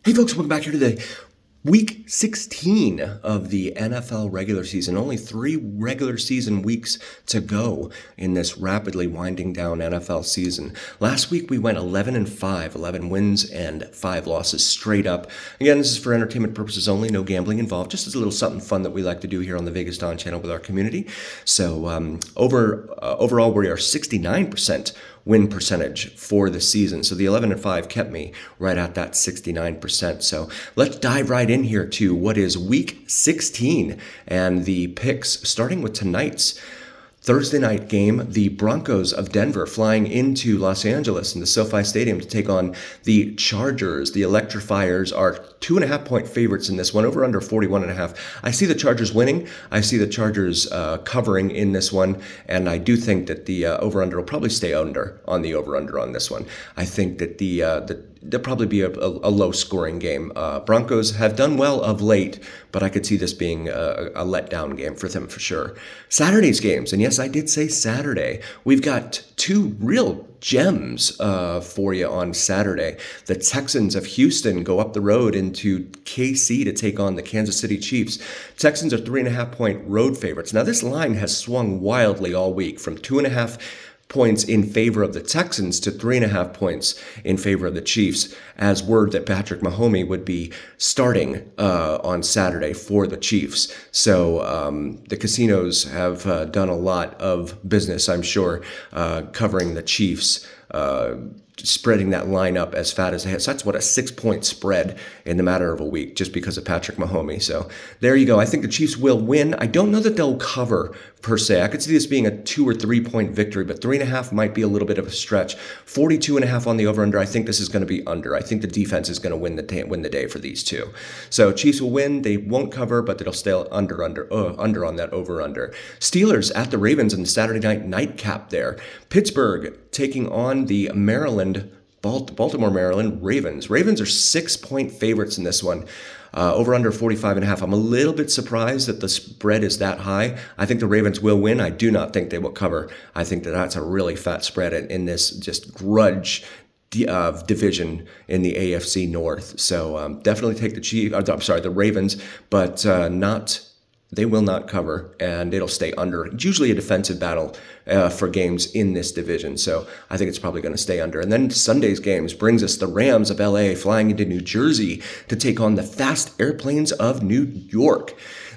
Hey folks, welcome back here to the week 16 of the NFL regular season. Only 3 regular season weeks to go in this rapidly winding down NFL season. Last week we went 11-5, 11 wins and 5 losses straight up. Again, this is for entertainment purposes only, no gambling involved, just as a little something fun that we like to do here on the Vegas Dawn channel with our community. So overall we are 69% win percentage for the season. So the 11-5 kept me right at that 69%. So let's dive right in here to what is week 16 and the picks, starting with tonight's Thursday night game. The Broncos of Denver flying into Los Angeles in the SoFi Stadium to take on the Chargers. The Electrifiers are 2.5-point favorites in this one, over under 41.5. I see the Chargers winning. I see the Chargers covering in this one, and I do think that the over-under will probably stay under on the over-under on this one. I think that there'll probably be a low-scoring game. Broncos have done well of late, but I could see this being a letdown game for them for sure. Saturday's games, and yes, I did say Saturday. We've got 2 real gems for you on Saturday. The Texans of Houston go up the road into KC to take on the Kansas City Chiefs. Texans are 3.5-point road favorites. Now, this line has swung wildly all week from 2.5 points in favor of the Texans to 3.5 points in favor of the Chiefs, as word that Patrick Mahomes would be starting on Saturday for the Chiefs. So the casinos have done a lot of business, I'm sure, covering the Chiefs, spreading that line up as fat as they have. So that's what, a 6-point spread in the matter of a week just because of Patrick Mahomes. So there you go. I think the Chiefs will win. I don't know that they'll cover per se. I could see this being a 2 or 3 point victory, but 3.5 might be a little bit of a stretch. 42.5 on the over under. I think this is going to be under. I think the defense is going to win the day for these two. So Chiefs will win. They won't cover, but they'll stay under on that over under. Steelers at the Ravens in the Saturday night nightcap there. Pittsburgh taking on the Baltimore, Maryland Ravens. Ravens are 6-point favorites in this one. Over under 45.5. I'm a little bit surprised that the spread is that high. I think the Ravens will win. I do not think they will cover. I think that that's a really fat spread in this just grudge division in the AFC North. So definitely take the Ravens, but they will not cover, and it'll stay under. It's usually a defensive battle for games in this division, so I think it's probably going to stay under. And then Sunday's games brings us the Rams of LA flying into New Jersey to take on the fast airplanes of New York.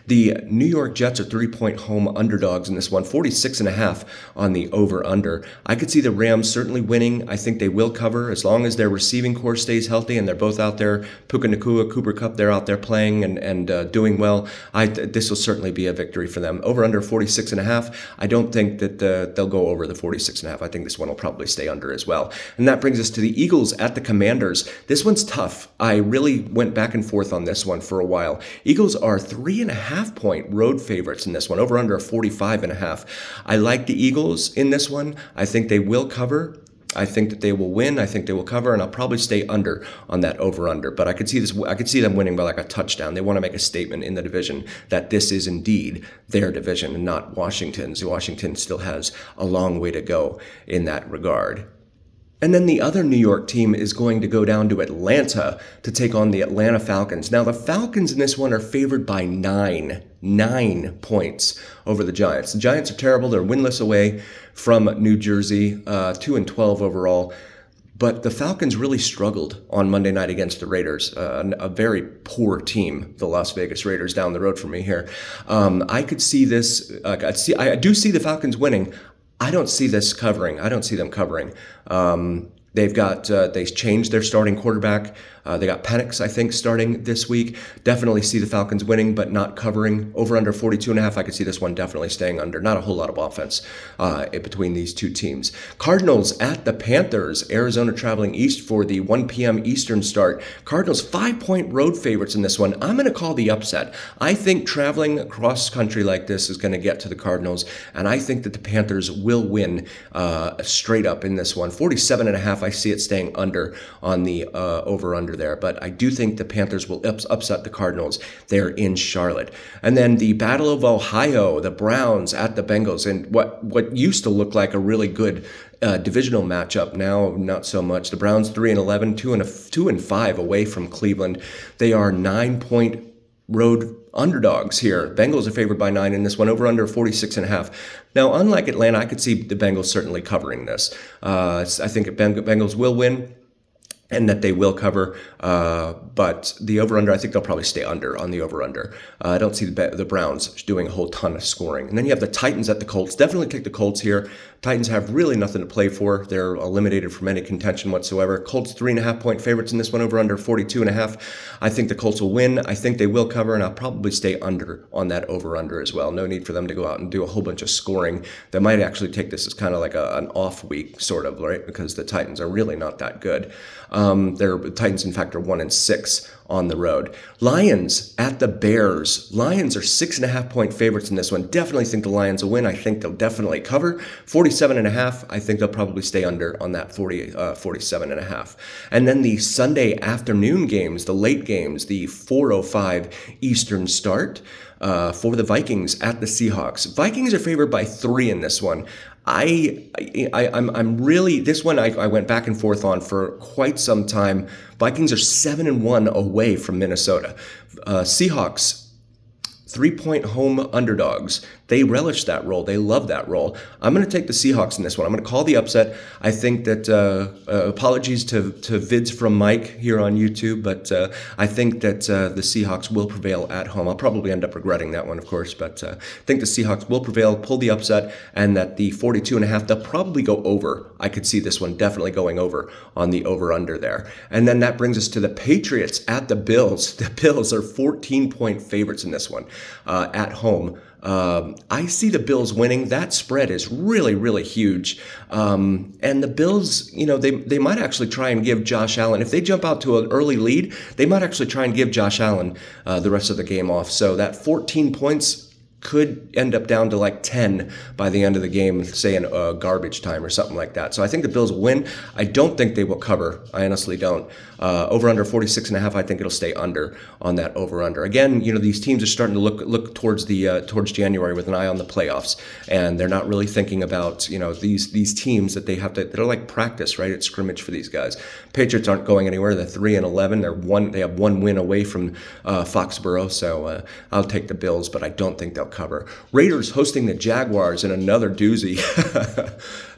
The New York Jets are 3-point home underdogs in this one, 46.5 on the over-under. I could see the Rams certainly winning. I think they will cover as long as their receiving core stays healthy and they're both out there. Puka Nacua, Cooper Kupp, they're out there playing and doing well. This will certainly be a victory for them. Over-under 46.5. I don't think that they'll go over the 46.5. I think this one will probably stay under as well. And that brings us to the Eagles at the Commanders. This one's tough. I really went back and forth on this one for a while. Eagles are 3.5-point road favorites in this one, over under 45.5. I like the Eagles in this one. I think they will cover. I think that they will win. I think they will cover, and I'll probably stay under on that over/under. But I could see this. I could see them winning by like a touchdown. They want to make a statement in the division that this is indeed their division and not Washington's. Washington still has a long way to go in that regard. And then the other New York team is going to go down to Atlanta to take on the Atlanta Falcons. Now, the Falcons in this one are favored by 9 points over the Giants. The Giants are terrible. They're winless away from New Jersey, 2-12 overall. But the Falcons really struggled on Monday night against the Raiders, a very poor team, the Las Vegas Raiders down the road from me here. I could see this. I do see the Falcons winning. I don't see this covering. I don't see them covering. They changed their starting quarterback. They got Penix, I think, starting this week. Definitely see the Falcons winning, but not covering. Over under 42.5. I could see this one definitely staying under. Not a whole lot of offense between these two teams. Cardinals at the Panthers. Arizona traveling east for the 1 p.m. Eastern start. Cardinals 5-point road favorites in this one. I'm going to call the upset. I think traveling across country like this is going to get to the Cardinals, and I think that the Panthers will win straight up in this one. 47.5. I see it staying under on the over/under there, but I do think the Panthers will upset the Cardinals there in Charlotte. And then the Battle of Ohio, the Browns at the Bengals, and what used to look like a really good Divisional matchup now, not so much. The Browns 3-11, 2-5 away from Cleveland. They are 9-point road underdogs here. Bengals are favored by 9 in this one, over under 46.5. Now, unlike Atlanta, I could see the Bengals certainly covering this. I think Bengals will win and that they will cover, but the over-under, I think they'll probably stay under on the over-under. I don't see the Browns doing a whole ton of scoring. And then you have the Titans at the Colts. Definitely take the Colts here. Titans have really nothing to play for. They're eliminated from any contention whatsoever. Colts 3.5-point favorites in this one, over under 42.5. I think the Colts will win. I think they will cover, and I'll probably stay under on that over-under as well. No need for them to go out and do a whole bunch of scoring. They might actually take this as kind of like an off week, sort of, right? Because the Titans are really not that good. The Titans, in fact, are 1-6 on the road. Lions at the Bears. Lions are 6.5-point favorites in this one. Definitely think the Lions will win. I think they'll definitely cover. 47.5. I think they'll probably stay under on that 47.5. And then the Sunday afternoon games, the late games, the 4:05 Eastern start for the Vikings at the Seahawks. Vikings are favored by 3 in this one. I'm really, this one I went back and forth on for quite some time. Vikings are 7-1 away from Minnesota. Seahawks, 3-point home underdogs. They relish that role. They love that role. I'm going to take the Seahawks in this one. I'm going to call the upset. I think that, apologies to vids from Mike here on YouTube, but I think that the Seahawks will prevail at home. I'll probably end up regretting that one, of course, but I think the Seahawks will prevail, pull the upset, and that the 42.5, they'll probably go over. I could see this one definitely going over on the over-under there. And then that brings us to the Patriots at the Bills. The Bills are 14-point favorites in this one at home. I see the Bills winning. That spread is really, really huge. And the Bills, they might actually try and give Josh Allen, if they jump out to an early lead, they might actually try and give Josh Allen the rest of the game off. So that 14 points could end up down to like 10 by the end of the game, say in garbage time or something like that. So I think the Bills will win. I don't think they will cover. I honestly don't. Over under 46.5, I think it'll stay under on that over under. Again, these teams are starting to look towards towards January with an eye on the playoffs, and they're not really thinking about these teams that they're like practice, right? It's scrimmage for these guys. Patriots aren't going anywhere. They're 3-11. They have one win away from Foxborough, so I'll take the Bills, but I don't think they'll cover. Raiders hosting the Jaguars in another doozy.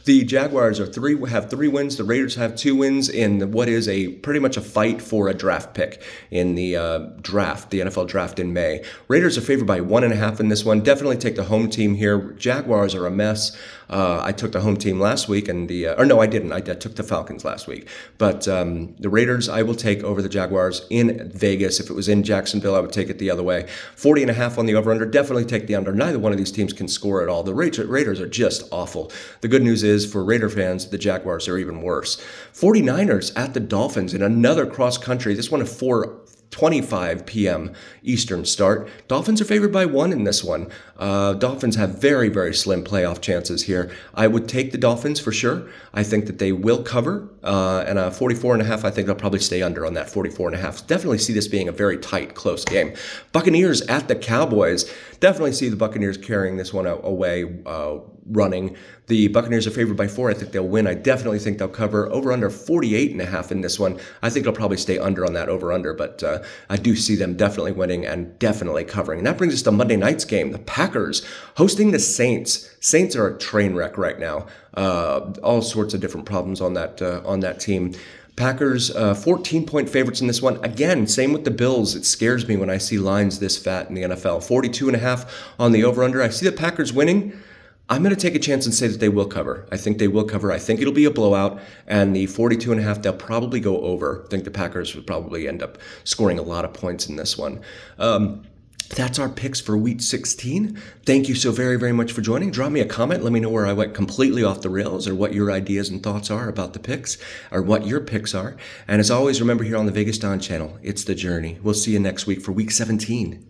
The Jaguars have 3 wins. The Raiders have 2 wins in what is pretty much a fight for a draft pick in the NFL draft in May. Raiders are favored by 1.5 in this one. Definitely take the home team here. Jaguars are a mess. I took the home team last week, and no, I didn't. I took the Falcons last week. But the Raiders, I will take over the Jaguars in Vegas. If it was in Jacksonville, I would take it the other way. 40.5 on the over-under. Definitely take the under. Neither one of these teams can score at all. The Raiders are just awful. The good news is, for Raider fans, the Jaguars are even worse. 49ers at the Dolphins in another cross-country. This one at 4:25 p.m. Eastern start. Dolphins are favored by 1 in this one. Dolphins have very, very slim playoff chances here. I would take the Dolphins for sure. I think that they will cover, and 44.5, I think they'll probably stay under on that 44.5. Definitely see this being a very tight, close game. Buccaneers at the Cowboys. Definitely see the Buccaneers carrying this one away, running. The Buccaneers are favored by 4. I think they'll win. I definitely think they'll cover. Over under 48.5 in this one. I think they'll probably stay under on that over under, but I do see them definitely winning and definitely covering. And that brings us to Monday night's game. The Packers hosting the Saints. Saints are a train wreck right now. All sorts of different problems on that team. Packers, 14-point favorites in this one. Again, same with the Bills. It scares me when I see lines this fat in the NFL. 42.5 on the over-under. I see the Packers winning. I'm going to take a chance and say that they will cover. I think they will cover. I think it'll be a blowout, and the 42.5, they'll probably go over. I think the Packers would probably end up scoring a lot of points in this one. That's our picks for Week 16. Thank you so very, very much for joining. Drop me a comment. Let me know where I went completely off the rails, or what your ideas and thoughts are about the picks, or what your picks are. And as always, remember, here on the Vegas Don channel, it's the journey. We'll see you next week for Week 17.